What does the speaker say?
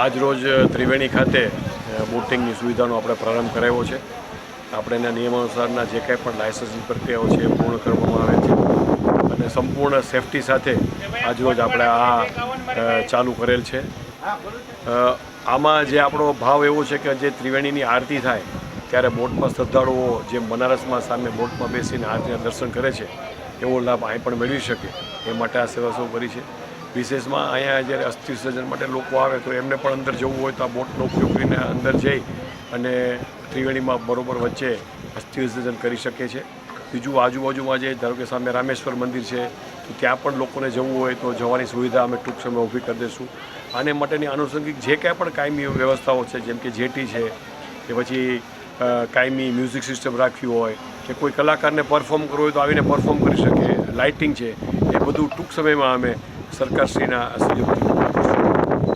આજ રોજ ત્રિવેણી ખાતે બોટિંગની સુવિધાનો આપણે પ્રારંભ કરાવ્યો છે. આપણે એના નિયમાનુસારના જે કાંઈ પણ લાયસન્સની પ્રક્રિયાઓ છે એ પૂર્ણ કરવામાં આવે છે અને સંપૂર્ણ સેફટી સાથે આજરોજ આપણે આ ચાલુ કરેલ છે. આમાં જે આપણો ભાવ એવો છે કે જે ત્રિવેણીની આરતી થાય ત્યારે બોટમાં શ્રદ્ધાળુઓ જે બનારસમાં સામે બોટમાં બેસીને આરતીના દર્શન કરે છે એવો લાભ અહીં પણ મેળવી શકે એ માટે આ સેવા શરૂ કરી છે. વિશેષમાં અહીંયા જ્યારે અસ્થિ વિસર્જન માટે લોકો આવે તો એમને પણ અંદર જવું હોય તો આ બોટનો ઉપયોગ કરીને અંદર જઈ અને ત્રિવેણીમાં બરોબર વચ્ચે અસ્થિ વિસર્જન કરી શકે છે. બીજું આજુબાજુમાં જે ધારો કે સામે રામેશ્વર મંદિર છે તો ત્યાં પણ લોકોને જવું હોય તો જવાની સુવિધા અમે ટૂંક સમયમાં ઊભી કરી દઈશું. આને માટેની આનુષંગિક જે કાંઈ પણ કાયમી વ્યવસ્થાઓ છે જેમ કે જેટી છે કે પછી કાયમી મ્યુઝિક સિસ્ટમ રાખવી હોય કે કોઈ કલાકારને પરફોર્મ કરવું હોય તો આવીને પરફોર્મ કરી શકે, લાઇટિંગ છે એ બધું ટૂંક સમયમાં અમે સરકારશ્રીના સહયોગથી